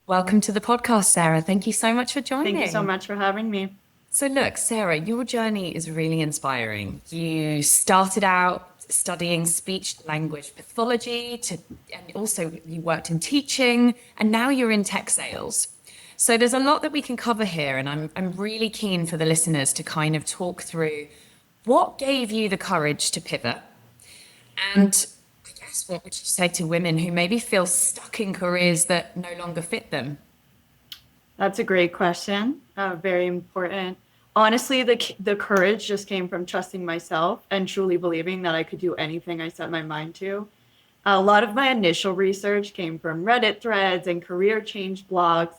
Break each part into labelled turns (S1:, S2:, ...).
S1: Welcome to the podcast, Sarah. Thank you so much for
S2: Thank you so
S1: joining.
S2: much for having me.
S1: So, look, Sarah, your journey is really inspiring. You started out studying speech language pathology, and also you worked in teaching, and now you're in tech sales. So, there's a lot that we can cover here, and I'm really keen for the listeners to kind of talk through what gave you the courage to pivot. And I guess what would you say to women who maybe feel stuck in careers that no longer fit them?
S2: That's a great question. Very important. Honestly, the courage just came from trusting myself and truly believing that I could do anything I set my mind to. A lot of my initial research came from Reddit threads and career change blogs,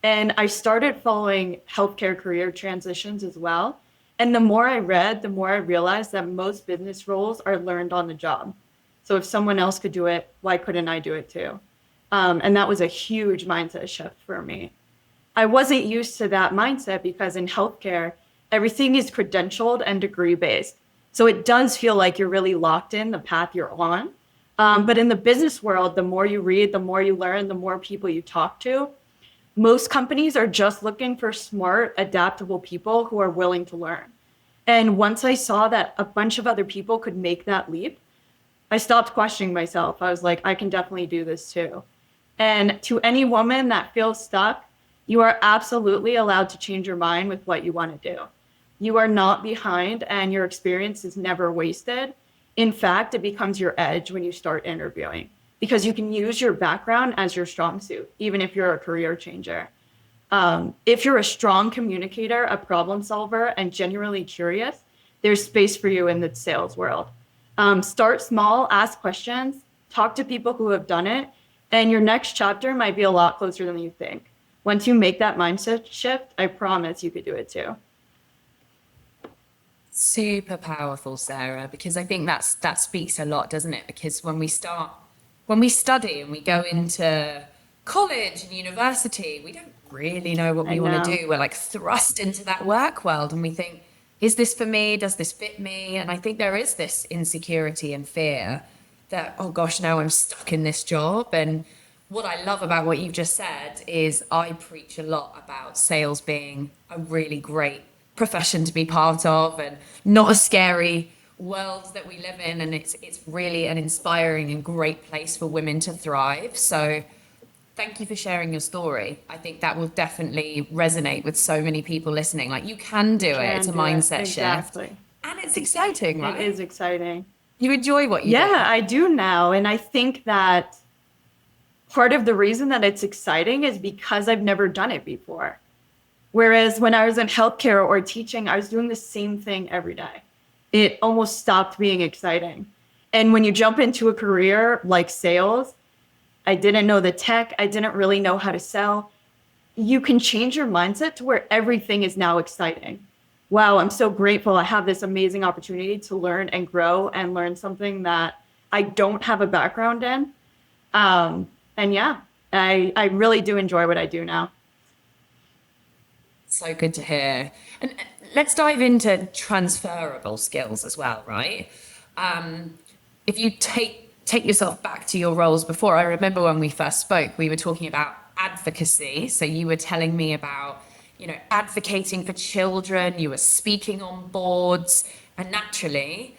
S2: and I started following healthcare career transitions as well. And the more I read, the more I realized that most business roles are learned on the job. So if someone else could do it, why couldn't I do it too? And that was a huge mindset shift for me. I wasn't used to that mindset because in healthcare, everything is credentialed and degree based. So it does feel like you're really locked in the path you're on. But in the business world, the more you read, the more you learn, the more people you talk to. Most companies are just looking for smart, adaptable people who are willing to learn. And once I saw that a bunch of other people could make that leap, I stopped questioning myself. I was like, I can definitely do this too. And to any woman that feels stuck, you are absolutely allowed to change your mind with what you want to do. You are not behind, and your experience is never wasted. In fact, it becomes your edge when you start interviewing because you can use your background as your strong suit, even if you're a career changer. If you're a strong communicator, a problem solver, and genuinely curious, there's space for you in the sales world. Start small, ask questions, talk to people who have done it, and your next chapter might be a lot closer than you think. Once you make that mindset shift, I promise you could do it too.
S1: Super powerful, Sarah, because I think that speaks a lot, doesn't it? Because when we study and we go into college and university, we don't really know what
S2: I
S1: we want to
S2: know.
S1: do. We're like thrust into that work world and we think, is this for me? Does this fit me? And I think there is this insecurity and fear that, oh gosh, no, I'm stuck in this job. And what I love about what you've just said is I preach a lot about sales being a really great profession to be part of and not a scary world that we live in. And it's really an inspiring and great place for women to thrive. So thank you for sharing your story. I think that will definitely resonate with so many people listening. Like you can do
S2: You
S1: it. It's
S2: can
S1: a
S2: do it.
S1: mindset shift.
S2: Exactly.
S1: And it's exciting,
S2: It
S1: right?
S2: is exciting.
S1: You enjoy what you do.
S2: Yeah, I do now. And I think that part of the reason that it's exciting is because I've never done it before. Whereas when I was in healthcare or teaching, I was doing the same thing every day. It almost stopped being exciting. And when you jump into a career like sales, I didn't know the tech, I didn't really know how to sell. You can change your mindset to where everything is now exciting. Wow, I'm so grateful I have this amazing opportunity to learn and grow and learn something that I don't have a background in. And yeah, I really do enjoy what I do now.
S1: So good to hear. And let's dive into transferable skills as well, right? If you take yourself back to your roles before, I remember when we first spoke, we were talking about advocacy. So you were telling me about, advocating for children, you were speaking on boards, and naturally,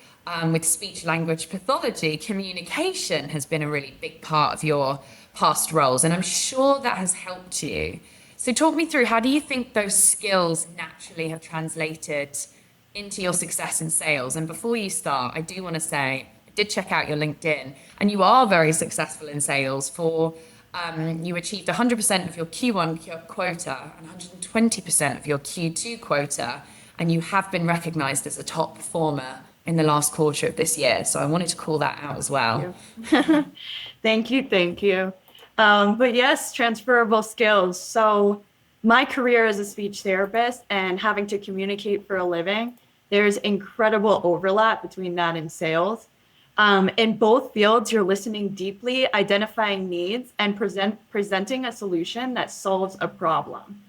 S1: with speech language pathology, communication has been a really big part of your past roles. And I'm sure that has helped you. So talk me through, how do you think those skills naturally have translated into your success in sales? And before you start, I do want to say, I did check out your LinkedIn, and you are very successful in sales. You achieved 100% of your Q1 quota and 120% of your Q2 quota, and you have been recognized as a top performer in the last quarter of this year. So I wanted to call that out as well.
S2: You. Thank you. Thank you. But yes, transferable skills. So my career as a speech therapist and having to communicate for a living, there's incredible overlap between that and sales. In both fields, you're listening deeply, identifying needs, and presenting a solution that solves a problem.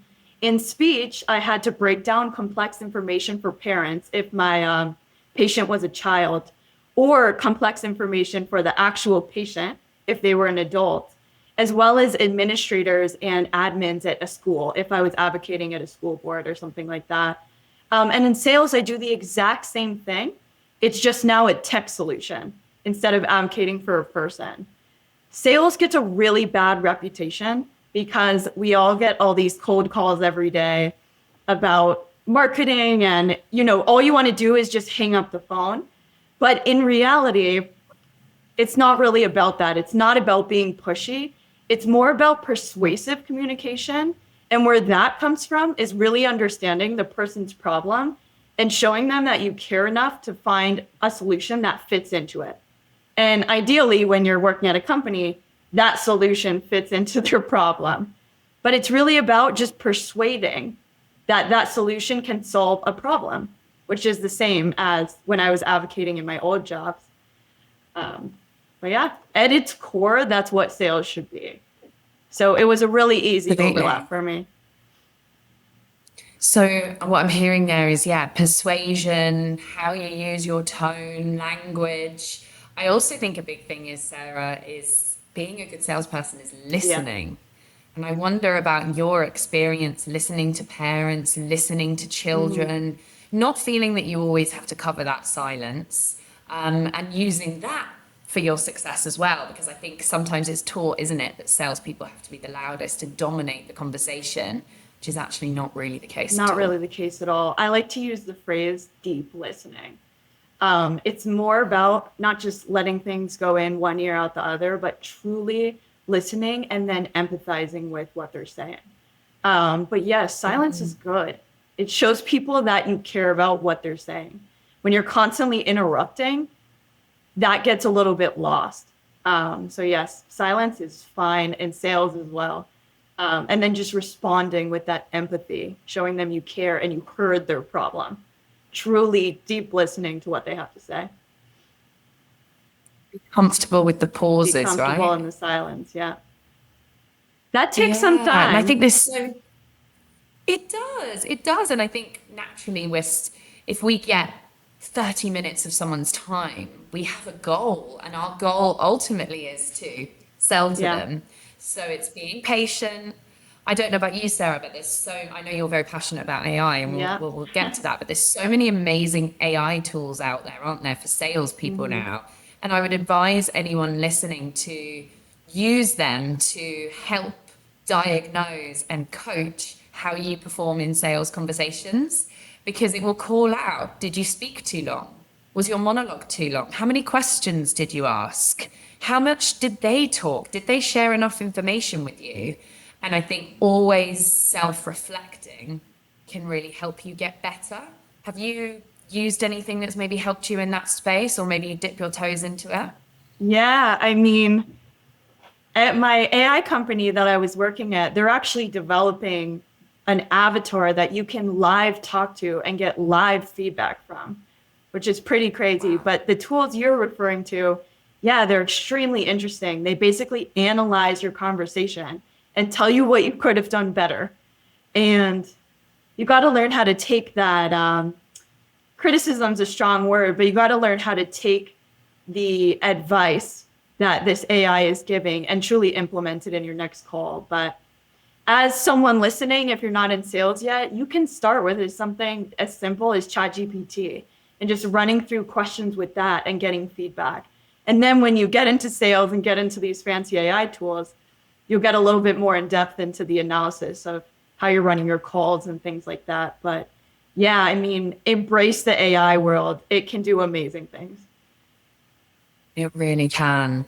S2: In speech, I had to break down complex information for parents if my patient was a child, or complex information for the actual patient if they were an adult. as well as administrators and admins at a school, if I was advocating at a school board or something like that. And in sales, I do the exact same thing. It's just now a tech solution instead of advocating for a person. Sales gets a really bad reputation because we all get all these cold calls every day about marketing, and all you want to do is just hang up the phone. But in reality, it's not really about that. It's not about being pushy. It's more about persuasive communication. And where that comes from is really understanding the person's problem and showing them that you care enough to find a solution that fits into it. And ideally, when you're working at a company, that solution fits into their problem. But it's really about just persuading that that solution can solve a problem, which is the same as when I was advocating in my old jobs. But yeah, at its core, that's what sales should be. So it was a really easy overlap for me.
S1: So what I'm hearing there is, persuasion, how you use your tone, language. I also think a big thing is, Sarah, is being a good salesperson is listening. Yeah. And I wonder about your experience listening to parents, listening to children, not feeling that you always have to cover that silence, and using that for your success as well. Because I think sometimes it's taught, isn't it, that salespeople have to be the loudest to dominate the conversation, which is actually not really the case.
S2: Not really the case at all. I like to use the phrase deep listening. It's more about not just letting things go in one ear out the other, but truly listening and then empathizing with what they're saying. But yes, silence is good. It shows people that you care about what they're saying. When you're constantly interrupting, that gets a little bit lost. So yes, silence is fine in sales as well. And then just responding with that empathy, showing them you care and you heard their problem. Truly deep listening to what they have to say.
S1: Be comfortable with the pauses,
S2: right? Be comfortable in the silence, yeah. That takes some time.
S1: And I think it does. And I think naturally if we get 30 minutes of someone's time, we have a goal, and our goal ultimately is to sell to them. So it's being patient. I don't know about you, Sarah, but I know you're very passionate about AI, and we'll get to that, but there's so many amazing AI tools out there, aren't there, for salespeople now? And I would advise anyone listening to use them to help diagnose and coach how you perform in sales conversations, because it will call out, did you speak too long? Was your monologue too long? How many questions did you ask? How much did they talk? Did they share enough information with you? And I think always self-reflecting can really help you get better. Have you used anything that's maybe helped you in that space, or maybe you dip your toes into it?
S2: Yeah, I mean, at my AI company that I was working at, they're actually developing an avatar that you can live talk to and get live feedback from, which is pretty crazy. Wow. But the tools you're referring to, they're extremely interesting. They basically analyze your conversation and tell you what you could have done better. And you got to learn how to take that. Criticism's a strong word, but you got to learn how to take the advice that this AI is giving and truly implement it in your next call. But as someone listening, if you're not in sales yet, you can start with something as simple as ChatGPT and just running through questions with that and getting feedback. And then when you get into sales and get into these fancy AI tools, you'll get a little bit more in depth into the analysis of how you're running your calls and things like that. But yeah, I mean, embrace the AI world. It can do amazing things.
S1: It really can.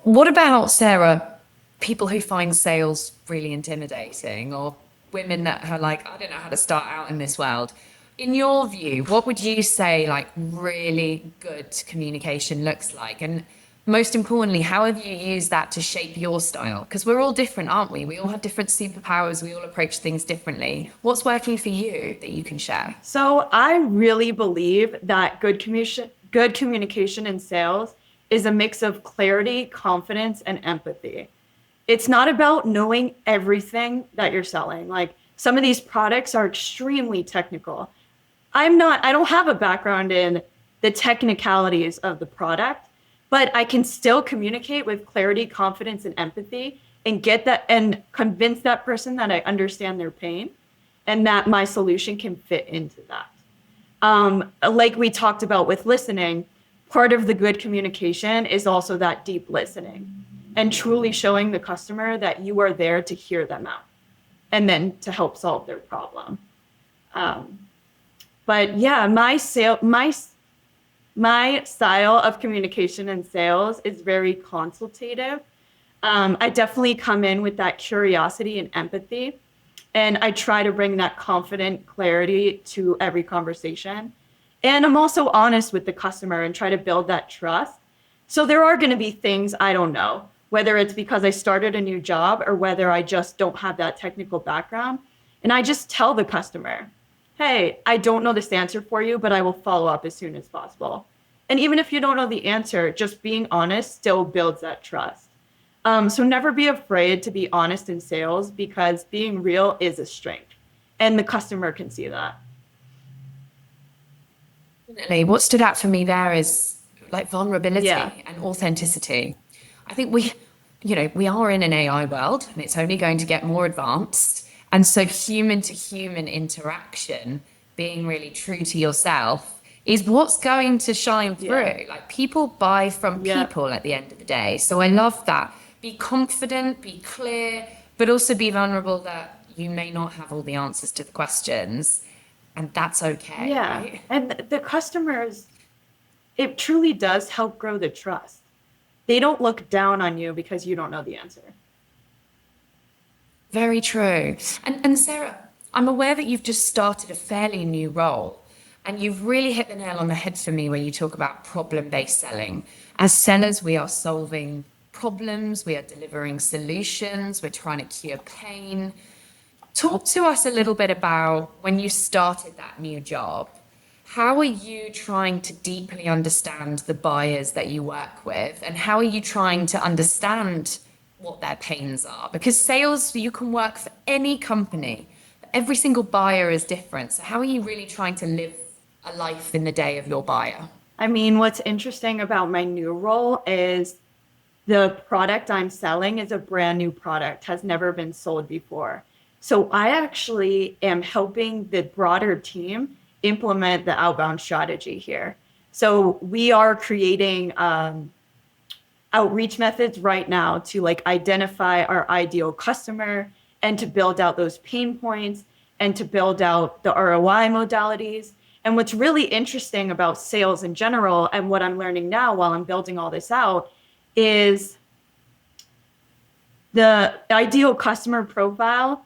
S1: What about, Sarah, people who find sales really intimidating, or women that are like, I don't know how to start out in this world? In your view, what would you say like really good communication looks like? And most importantly, how have you used that to shape your style? Because we're all different, aren't we? We all have different superpowers. We all approach things differently. What's working for you that you can share?
S2: So I really believe that good communication in sales is a mix of clarity, confidence, and empathy. It's not about knowing everything that you're selling. Like, some of these products are extremely technical. I don't have a background in the technicalities of the product, but I can still communicate with clarity, confidence, and empathy and get that and convince that person that I understand their pain and that my solution can fit into that. Like we talked about with listening, part of the good communication is also that deep listening and truly showing the customer that you are there to hear them out and then to help solve their problem. Um, but yeah, my style of communication and sales is very consultative. I definitely come in with that curiosity and empathy, and I try to bring that confident clarity to every conversation. And I'm also honest with the customer and try to build that trust. So there are going to be things I don't know, whether it's because I started a new job or whether I just don't have that technical background. And I just tell the customer, hey, I don't know this answer for you, but I will follow up as soon as possible. And even if you don't know the answer, just being honest still builds that trust. So never be afraid to be honest in sales because being real is a strength and the customer can see that.
S1: Definitely. What stood out for me there is like vulnerability
S2: Yeah.
S1: and authenticity. I think we are in an AI world and it's only going to get more advanced. And so human to human interaction, being really true to yourself is what's going to shine through.
S2: Yeah.
S1: Like people buy from
S2: Yeah.
S1: people at the end of the day. So I love that. Be confident, be clear, but also be vulnerable that you may not have all the answers to the questions. And that's okay,
S2: Yeah.
S1: right?
S2: And the customers, it truly does help grow the trust. They don't look down on you because you don't know the answer.
S1: Very true. And Sarah, I'm aware that you've just started a fairly new role, and you've really hit the nail on the head for me when you talk about problem-based selling. As sellers, we are solving problems, we are delivering solutions, we're trying to cure pain. Talk to us a little bit about when you started that new job. How are you trying to deeply understand the buyers that you work with? And how are you trying to understand what their pains are? Because sales, you can work for any company. Every single buyer is different. So how are you really trying to live a life in the day of your buyer?
S2: I mean, what's interesting about my new role is the product I'm selling is a brand new product, has never been sold before. So I actually am helping the broader team implement the outbound strategy here. So we are creating outreach methods right now to like identify our ideal customer and to build out those pain points and to build out the ROI modalities. And what's really interesting about sales in general and what I'm learning now while I'm building all this out is the ideal customer profile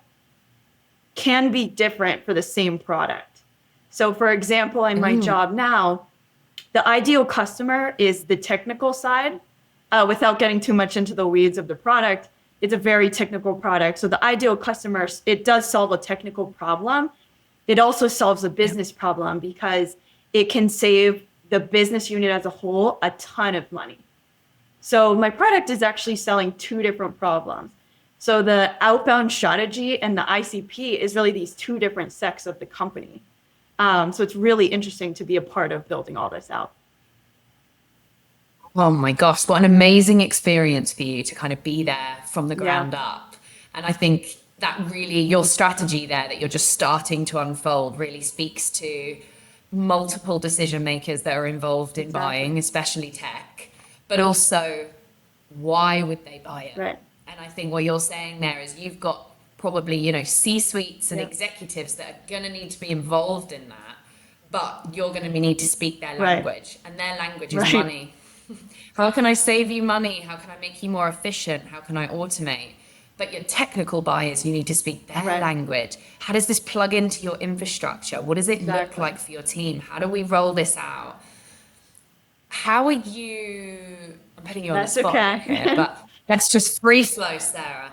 S2: can be different for the same product. So for example, in my job now, the ideal customer is the technical side. Without getting too much into the weeds of the product, it's a very technical product. So the ideal customer, it does solve a technical problem. It also solves a business problem because it can save the business unit as a whole a ton of money. So my product is actually selling two different problems. So the outbound strategy and the ICP is really these two different sects of the company. So it's really interesting to be a part of building all this out.
S1: Oh my gosh, what an amazing experience for you to kind of be there from the
S2: Yeah.
S1: ground up. And I think that really, your strategy there that you're just starting to unfold really speaks to multiple decision makers that are involved in
S2: Exactly.
S1: buying, especially tech, but also why would they buy it?
S2: Right.
S1: And I think what you're saying there is you've got probably, C-suites and
S2: Yep.
S1: executives that are going to need to be involved in that, but you're going to need to speak their
S2: Right.
S1: language, and their language is
S2: Right.
S1: money. How can I save you money? How can I make you more efficient? How can I automate? But your technical buyers, you need to speak their
S2: Right.
S1: language. How does this plug into your infrastructure? What does it look
S2: Exactly.
S1: like for your team? How do we roll this out? How are you? I'm putting you on the
S2: That's
S1: spot
S2: okay.
S1: here, but let's just free flow, Sarah.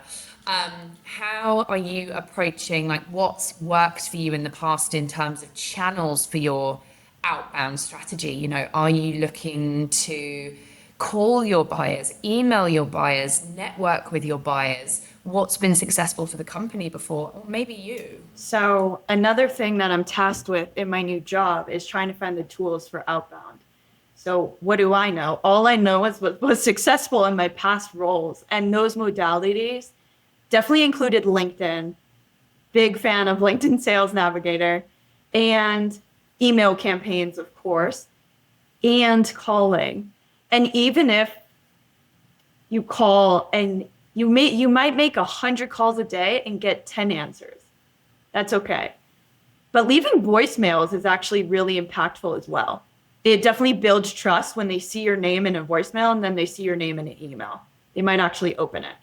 S1: How are you approaching, like, what's worked for you in the past in terms of channels for your outbound strategy? Are you looking to call your buyers, email your buyers, network with your buyers? What's been successful for the company before? Or maybe you.
S2: So another thing that I'm tasked with in my new job is trying to find the tools for outbound. So what do I know? All I know is what was successful in my past roles. And those modalities definitely included LinkedIn, big fan of LinkedIn Sales Navigator, and email campaigns, of course, and calling. And even if you call and you might make 100 calls a day and get 10 answers. That's okay. But leaving voicemails is actually really impactful as well. It definitely builds trust when they see your name in a voicemail and then they see your name in an email. They might actually open it.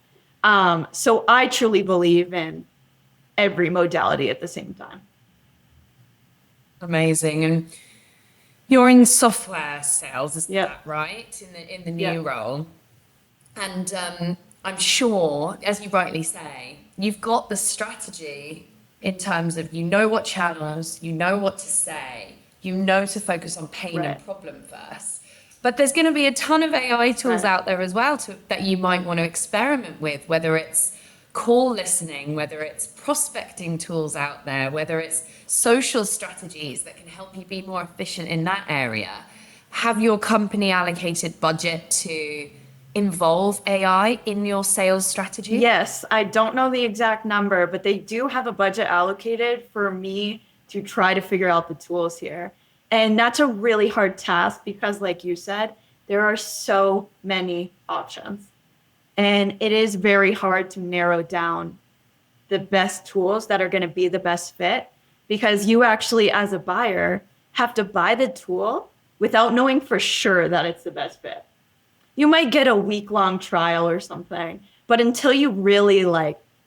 S2: So I truly believe in every modality at the same time.
S1: Amazing. And you're in software sales, is
S2: Yep.
S1: that right? In the new
S2: Yep.
S1: role. And I'm sure, as you rightly say, you've got the strategy in terms of you know what channels, you know what to say, you know to focus on pain
S2: Right.
S1: and problem first. But there's going to be a ton of AI tools
S2: Right.
S1: out there as well that you might want to experiment with, whether it's call listening, whether it's prospecting tools out there, whether it's social strategies that can help you be more efficient in that area. Have your company allocated budget to involve AI in your sales strategy?
S2: Yes, I don't know the exact number, but they do have a budget allocated for me to try to figure out the tools here. And that's a really hard task because, like you said, there are so many options. And it is very hard to narrow down the best tools that are going to be the best fit because you actually, as a buyer, have to buy the tool without knowing for sure that it's the best fit. You might get a week-long trial or something, but until you really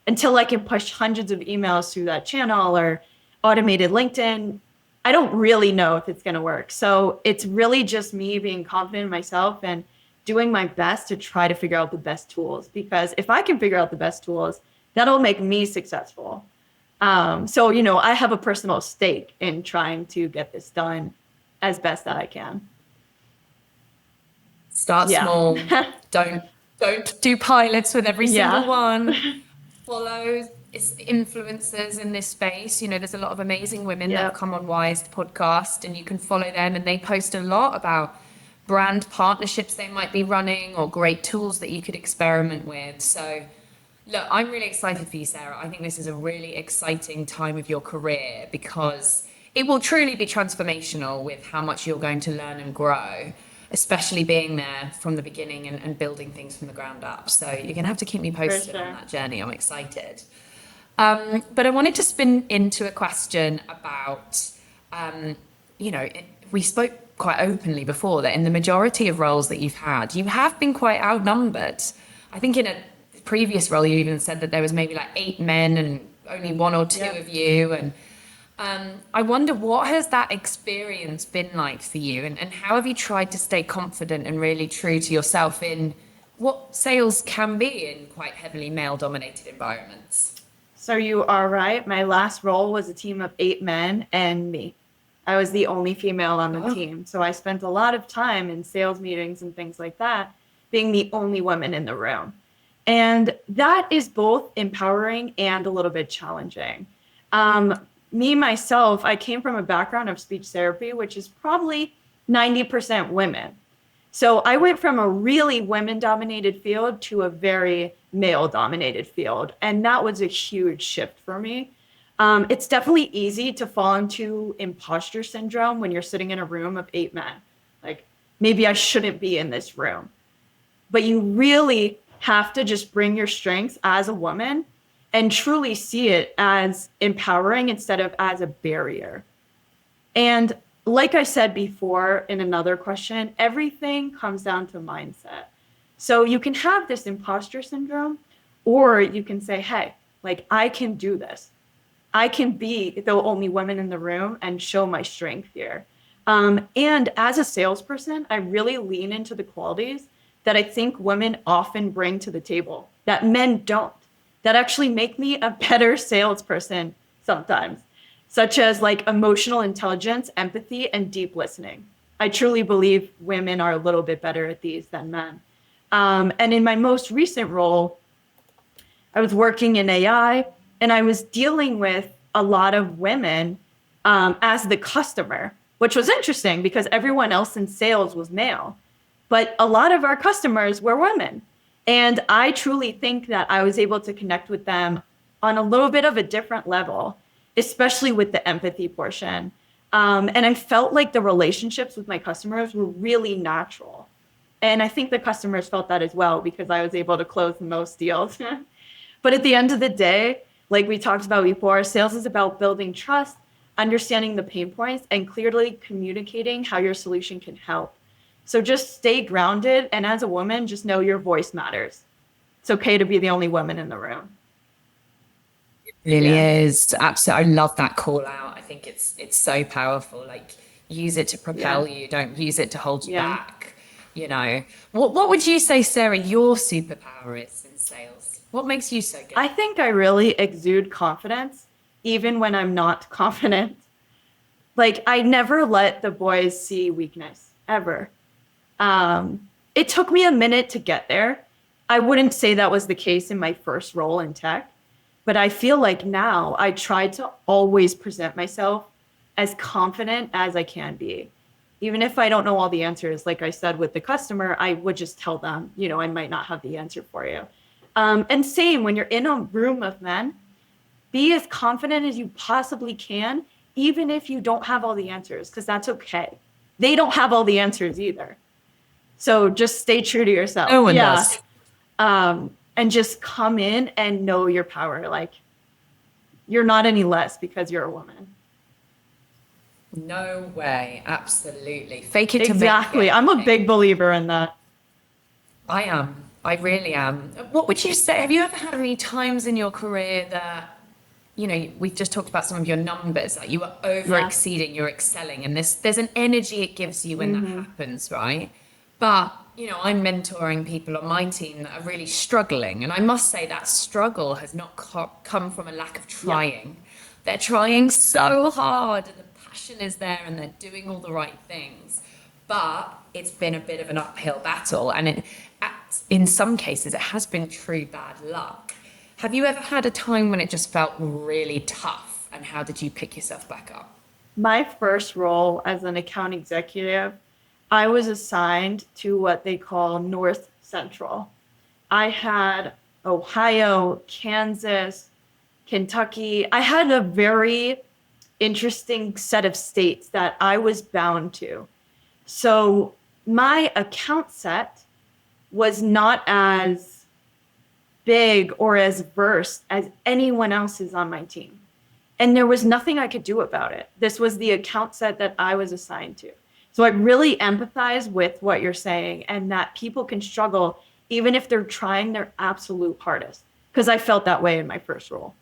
S2: until I can push hundreds of emails through that channel or automated LinkedIn, I don't really know if it's going to work. So it's really just me being confident in myself and doing my best to try to figure out the best tools, because if I can figure out the best tools, that'll make me successful. So, I have a personal stake in trying to get this done as best that I can.
S1: Start
S2: Yeah.
S1: small. Don't do pilots with every single
S2: Yeah.
S1: one. Follow influencers in this space. There's a lot of amazing women that have
S2: Yep.
S1: come on Wise podcast, and you can follow them, and they post a lot about brand partnerships they might be running or great tools that you could experiment with. So look, I'm really excited for you, Sarah. I think this is a really exciting time of your career because it will truly be transformational with how much you're going to learn and grow, especially being there from the beginning and building things from the ground up. So you're going to have to keep me posted
S2: sure.
S1: on that journey. I'm excited. But I wanted to spin into a question about, we spoke quite openly before that in the majority of roles that you've had, you have been quite outnumbered. I think in a previous role, you even said that there was maybe like 8 men and only 1 or 2 of you. And I wonder, what has that experience been like for you? And how have you tried to stay confident and really true to yourself in what sales can be in quite heavily male-dominated environments?
S2: So you are right. My last role was a team of 8 men and me. I was the only female on the team. So I spent a lot of time in sales meetings and things like that, being the only woman in the room. And that is both empowering and a little bit challenging. Myself, I came from a background of speech therapy, which is probably 90% women. So I went from a really women-dominated field to a very male-dominated field. And that was a huge shift for me. It's definitely easy to fall into imposter syndrome when you're sitting in a room of 8 men. Like, maybe I shouldn't be in this room. But you really have to just bring your strengths as a woman and truly see it as empowering instead of as a barrier. And like I said before in another question, everything comes down to mindset. So you can have this imposter syndrome, or you can say, hey, I can do this. I can be the only woman in the room and show my strength here. And as a salesperson, I really lean into the qualities that I think women often bring to the table that men don't, that actually make me a better salesperson sometimes, such as emotional intelligence, empathy, and deep listening. I truly believe women are a little bit better at these than men. And in my most recent role, I was working in AI, and I was dealing with a lot of women as the customer. which was interesting because everyone else in sales was male, but a lot of our customers were women. And I truly think that I was able to connect with them on a little bit of a different level, especially with the empathy portion. And I felt like the relationships with my customers were really natural. And I think the customers felt that as well because I was able to close the most deals. But at the end of the day, like we talked about before, sales is about building trust, understanding the pain points, and clearly communicating how your solution can help. So just stay grounded. And as a woman, just know your voice matters. It's okay to be the only woman in the room.
S1: Really
S2: Yeah.
S1: is. Absolutely. I love that call out. I think it's so powerful. Like use it to
S2: Yeah.
S1: propel you. Don't use it to hold you
S2: Yeah.
S1: back. You know, what would you say, Sarah, your superpower is in sales? What makes you so good?
S2: I think I really exude confidence, even when I'm not confident. Like, I never let the boys see weakness, ever. It took me a minute to get there. I wouldn't say that was the case in my first role in tech, but I feel like now I try to always present myself as confident as I can be. Even if I don't know all the answers, like I said with the customer, I would just tell them, I might not have the answer for you. And same when you're in a room of men, be as confident as you possibly can, even if you don't have all the answers, because that's okay. They don't have all the answers either. So just stay true to yourself.
S1: No one
S2: Yeah.
S1: does.
S2: And just come in and know your power. Like, you're not any less because you're a woman.
S1: No way. Absolutely. Fake it to
S2: Exactly.
S1: make it.
S2: I'm a big believer in that.
S1: I am. I really am. What would you say? Have you ever had any times in your career that, we've just talked about some of your numbers, that you are over exceeding, you're excelling, and there's an energy it gives you when that happens, right? But, I'm mentoring people on my team that are really struggling. And I must say that struggle has not come from a lack of trying. They're trying so hard and the passion is there and they're doing all the right things. But it's been a bit of an uphill battle. And in some cases, it has been true bad luck. Have you ever had a time when it just felt really tough? And how did you pick yourself back up?
S2: My first role as an account executive, I was assigned to what they call North Central. I had Ohio, Kansas, Kentucky. I had a very interesting set of states that I was bound to. So my account set was not as big or as versed as anyone else's on my team. And there was nothing I could do about it. This was the account set that I was assigned to. So I really empathize with what you're saying and that people can struggle even if they're trying their absolute hardest. Because I felt that way in my first role.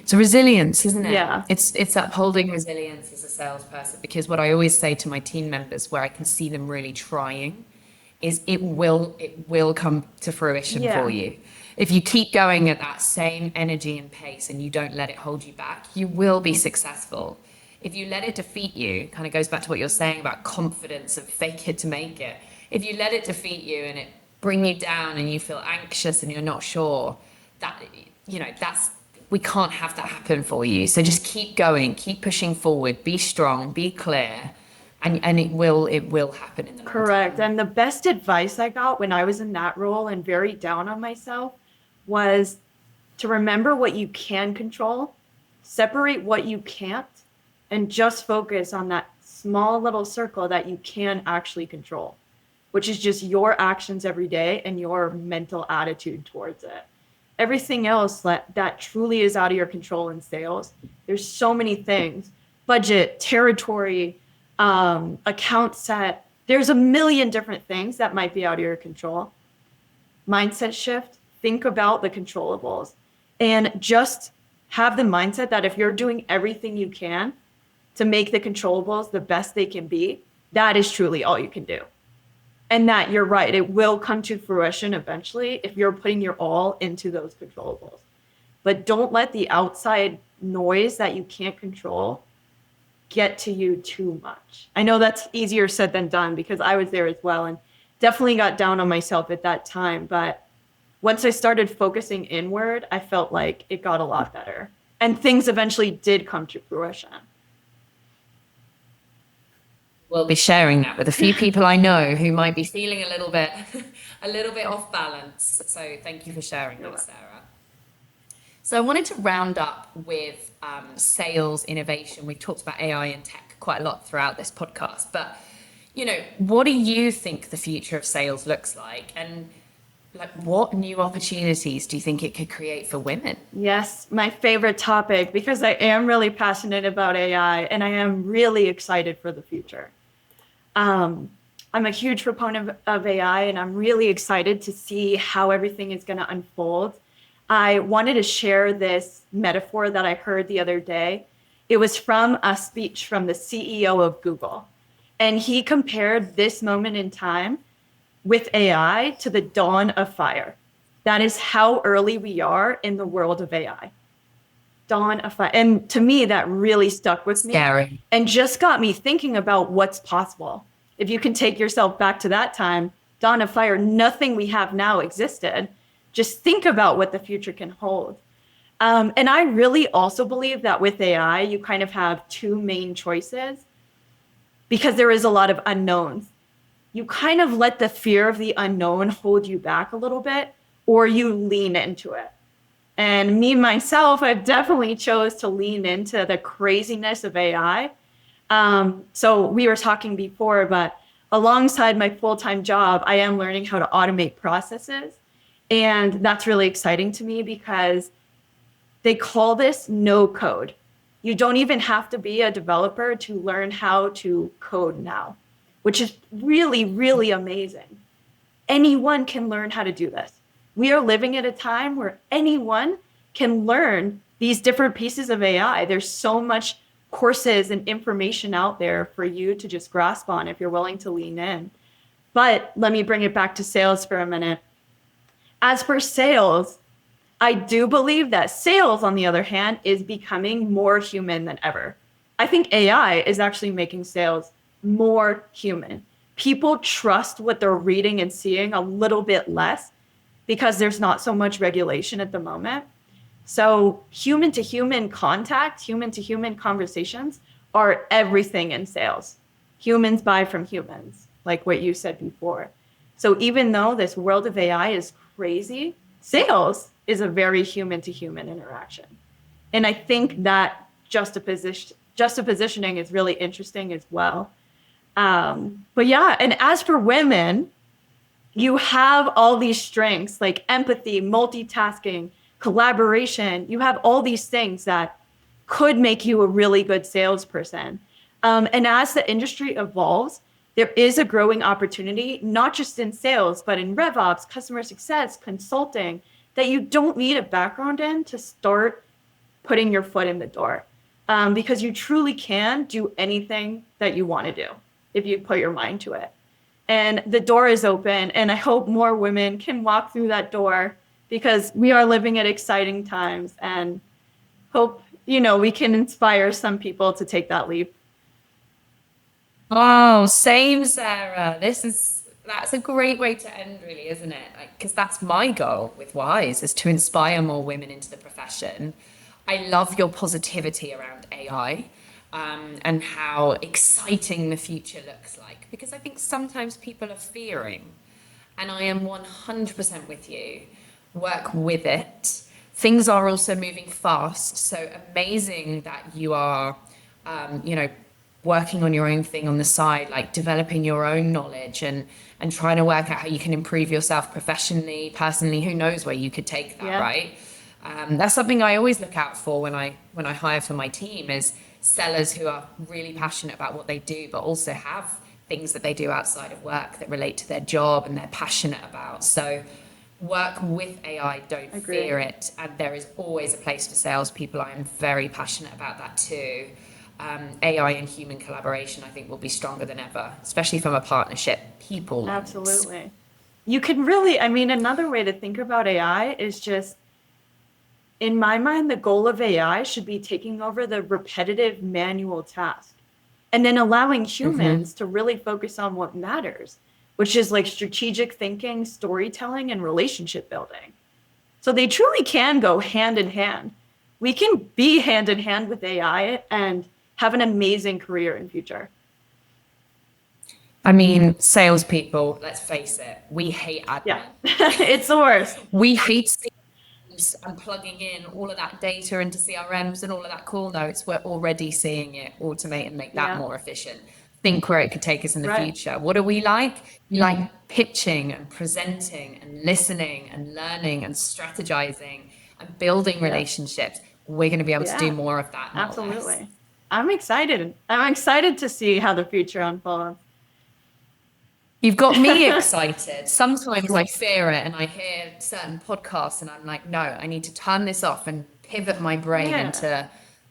S1: So resilience, isn't it?
S2: Yeah.
S1: It's upholding resilience as a salesperson, because what I always say to my team members where I can see them really trying is it will come to fruition
S2: Yeah.
S1: for you. If you keep going at that same energy and pace and you don't let it hold you back, you will be successful. If you let it defeat you, kind of goes back to what you're saying about confidence and fake it to make it. If you let it defeat you and it bring you down and you feel anxious and you're not sure, we can't have that happen for you. So just keep going, keep pushing forward, be strong, be clear, and it will happen in the long
S2: Correct.
S1: term.
S2: And the best advice I got when I was in that role and very down on myself was to remember what you can control, separate what you can't, and just focus on that small little circle that you can actually control, which is just your actions every day and your mental attitude towards it. Everything else that truly is out of your control in sales, there's so many things: budget, territory, account set. There's a million different things that might be out of your control. Mindset shift, think about the controllables, and just have the mindset that if you're doing everything you can to make the controllables the best they can be, that is truly all you can do. And that you're right, it will come to fruition eventually if you're putting your all into those controllables. But don't let the outside noise that you can't control get to you too much. I know that's easier said than done because I was there as well and definitely got down on myself at that time. But once I started focusing inward, I felt like it got a lot better. And things eventually did come to fruition.
S1: will be sharing that with a few people I know who might be feeling a little bit, a little bit off balance. So thank you for sharing that, Sarah. So I wanted to round up with sales innovation. We've talked about AI and tech quite a lot throughout this podcast, but what do you think the future of sales looks like, and like what new opportunities do you think it could create for women?
S2: Yes, my favorite topic, because I am really passionate about AI and I am really excited for the future. I'm a huge proponent of AI and I'm really excited to see how everything is going to unfold. I wanted to share this metaphor that I heard the other day. It was from a speech from the CEO of Google. And he compared this moment in time with AI to the dawn of fire. That is how early we are in the world of AI. Dawn of fire. And to me, that really stuck with me.
S1: Scary.
S2: And just got me thinking about what's possible. If you can take yourself back to that time, dawn of fire, nothing we have now existed. Just think about what the future can hold. And I really also believe that with AI, you kind of have two main choices because there is a lot of unknowns. You kind of let the fear of the unknown hold you back a little bit, or you lean into it. And me, myself, I've definitely chose to lean into the craziness of AI. So we were talking before, but alongside my full-time job, I am learning how to automate processes. And that's really exciting to me because they call this no code. You don't even have to be a developer to learn how to code now, which is really, really amazing. Anyone can learn how to do this. We are living at a time where anyone can learn these different pieces of AI. There's so much courses and information out there for you to just grasp on if you're willing to lean in. But let me bring it back to sales for a minute. As for sales, I do believe that sales, on the other hand, is becoming more human than ever. I think AI is actually making sales more human. People trust what they're reading and seeing a little bit less because there's not so much regulation at the moment. So human to human contact, human to human conversations are everything in sales. Humans buy from humans, like what you said before. So even though this world of AI is crazy, sales is a very human to human interaction. And I think that juxtapositioning is really interesting as well. But yeah, and as for women, you have all these strengths like empathy, multitasking, collaboration. You have all these things that could make you a really good salesperson. And as the industry evolves, there is a growing opportunity, not just in sales, but in RevOps, customer success, consulting, that you don't need a background in to start putting your foot in the door. Because you truly can do anything that you want to do if you put your mind to it. And the door is open, and I hope more women can walk through that door because we are living at exciting times, and hope, we can inspire some people to take that leap.
S1: Oh, same, Sarah. That's a great way to end, really, isn't it? Because that's my goal with Wise, is to inspire more women into the profession. I love your positivity around AI, and how exciting the future looks like, because I think sometimes people are fearing, and I am 100% with you. Work with it. Things are also moving fast, so amazing that you are, working on your own thing on the side, like developing your own knowledge and trying to work out how you can improve yourself professionally, personally. Who knows where you could take that,
S2: Yeah.
S1: right? That's something I always look out for when I hire for my team, is sellers who are really passionate about what they do, but also have things that they do outside of work that relate to their job and they're passionate about. So work with AI, don't
S2: Agreed.
S1: fear it. And there is always a place for salespeople. I am very passionate about that too. AI and human collaboration, I think, will be stronger than ever, especially from a partnership people lens.
S2: Absolutely. You can really, another way to think about AI is just, in my mind, the goal of AI should be taking over the repetitive manual task and then allowing humans to really focus on what matters, which is like strategic thinking, storytelling, and relationship building. So they truly can go hand in hand. We can be hand in hand with AI and have an amazing career in future.
S1: I mean, salespeople, let's face it, we hate
S2: Yeah,
S1: admin.
S2: it's the worst.
S1: We hate systems and plugging in all of that data into CRMs and all of that call notes. We're already seeing it automate and make that
S2: Yeah,
S1: more efficient. Think where it could take us in the
S2: right.
S1: future. What do we like? We like pitching and presenting and listening and learning and strategizing and building
S2: Yeah,
S1: relationships. We're going to be able to do
S2: yeah,
S1: more of that, not less.
S2: absolutely. I'm excited. I'm excited to see how the future unfolds.
S1: You've got me excited. Sometimes I fear it and I hear certain podcasts and I'm like, no, I need to turn this off and pivot my brain
S2: Yeah,
S1: into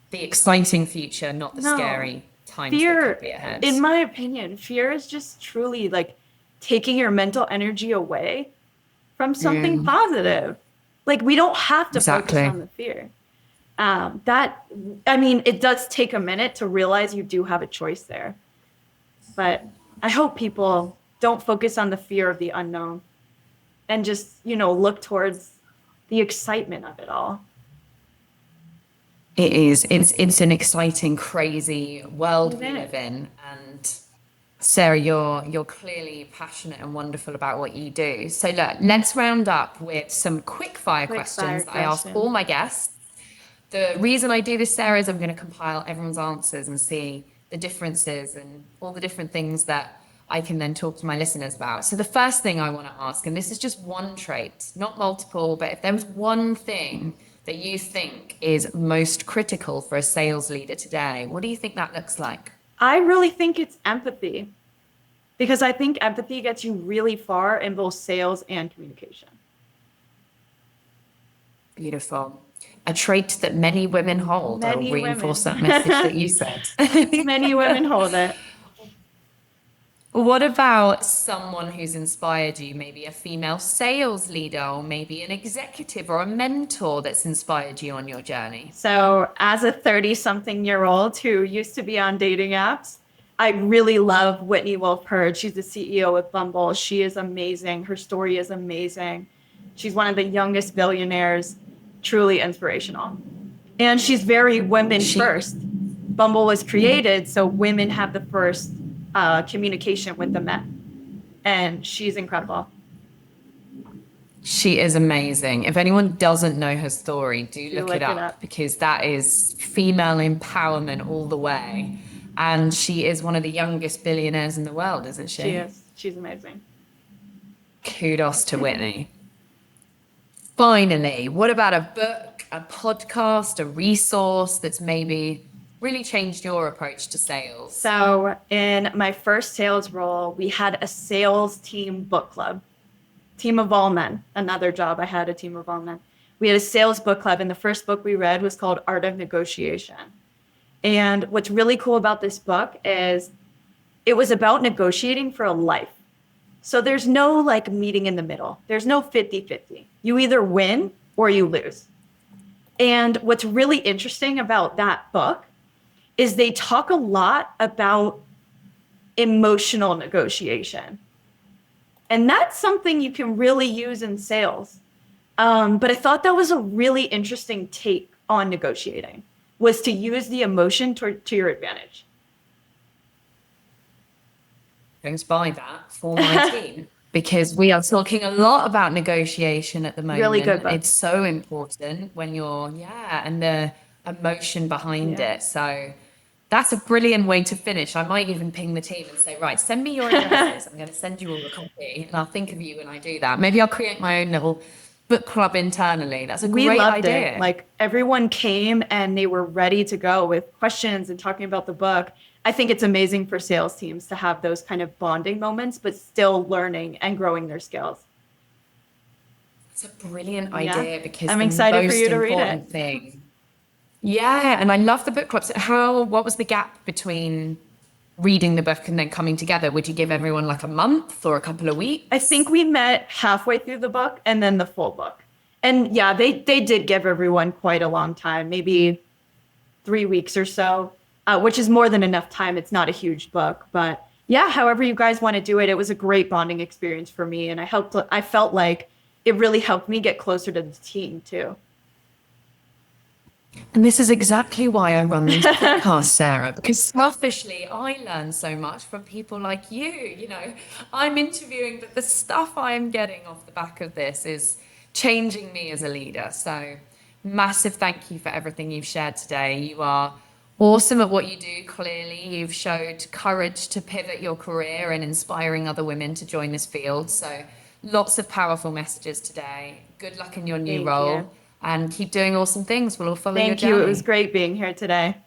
S1: the exciting future, not the
S2: no.
S1: scary times that could
S2: Fear,
S1: be ahead.
S2: in my opinion, fear is just truly like taking your mental energy away from something
S1: Mm,
S2: positive. Like we don't have to focus
S1: exactly.
S2: on the fear. That I mean, it does take a minute to realize you do have a choice there. But I hope people don't focus on the fear of the unknown and just, look towards the excitement of it all.
S1: It is. It's an exciting, crazy world
S2: It
S1: we
S2: is.
S1: live in. And Sarah, you're clearly passionate and wonderful about what you do. So look, let's round up with some quick fire
S2: Quick fire
S1: questions that I ask all
S2: question.
S1: my guests. The reason I do this, Sarah, is I'm going to compile everyone's answers and see the differences and all the different things that I can then talk to my listeners about. So the first thing I want to ask, and this is just one trait, not multiple, but if there was one thing that you think is most critical for a sales leader today, what do you think that looks like?
S2: I really think it's empathy because I think empathy gets you really far in both sales and communication.
S1: Beautiful. A trait that many women hold. I'll
S2: Many
S1: reinforce
S2: women,
S1: that message that you said.
S2: many women hold it.
S1: What about someone who's inspired you? Maybe a female sales leader, or maybe an executive or a mentor that's inspired you on your journey?
S2: So, as a 30-something-year-old who used to be on dating apps, I really love Whitney Wolfe Herd. She's the CEO of Bumble. She is amazing. Her story is amazing. She's one of the youngest billionaires, truly inspirational. And she's very women
S1: She
S2: first. Bumble was created so women have the first communication with the men. And she's incredible.
S1: she is amazing. If anyone doesn't know her story, do
S2: Do
S1: look it
S2: look it
S1: up
S2: up.
S1: because that is female empowerment all the way. And she is one of the youngest billionaires in the world, isn't
S2: She
S1: she?
S2: is. She's amazing.
S1: Kudos to Whitney. Finally, what about a book, a podcast, a resource that's maybe really changed your approach to sales?
S2: So, in my first sales role, we had a sales team book club, team of all men. Another job, I had a team of all men. We had a sales book club, and the first book we read was called Art of Negotiation. And what's really cool about this book is it was about negotiating for a life. So, there's no like meeting in the middle, there's no 50-50. You either win or you lose. And what's really interesting about that book is they talk a lot about emotional negotiation. And that's something you can really use in sales. But I thought that was a really interesting take on negotiating, was to use the emotion to your advantage.
S1: Goes by that for my team because we are talking a lot about negotiation at the
S2: Really good
S1: moment.
S2: book.
S1: It's so important when you're, yeah, and the emotion behind
S2: Yeah.
S1: it. So that's a brilliant way to finish. I might even ping the team and say, right, send me your addresses. I'm going to send you all a copy and I'll think of you when I do that. Maybe I'll create my own little book club internally. That's a
S2: We
S1: great
S2: loved it.
S1: idea.
S2: Like everyone came and they were ready to go with questions and talking about the book. I think it's amazing for sales teams to have those kind of bonding moments, but still learning and growing their skills.
S1: It's a brilliant
S2: Yeah.
S1: idea because
S2: I'm
S1: the
S2: excited for
S1: most
S2: you to read
S1: important
S2: it.
S1: thing. Yeah, and I love the book clubs. What was the gap between reading the book and then coming together? Would you give everyone like a month or a couple of weeks?
S2: I think we met halfway through the book and then the full book. And yeah, they did give everyone quite a long time, maybe 3 weeks or so, which is more than enough time. It's not a huge book, but yeah, however you guys want to do it, it was a great bonding experience for me. And I felt like it really helped me get closer to the team too.
S1: And this is exactly why I run these podcasts, Sarah, because selfishly, I learn so much from people like you. You know, I'm interviewing, but the stuff I am getting off the back of this is changing me as a leader. So, massive thank you for everything you've shared today. You are awesome at what you do, clearly. You've showed courage to pivot your career and inspiring other women to join this field. So, lots of powerful messages today. Good luck in your new
S2: Thank you.
S1: role and keep doing awesome things. We'll all follow your
S2: Thank you. It
S1: journey.
S2: was great being here today.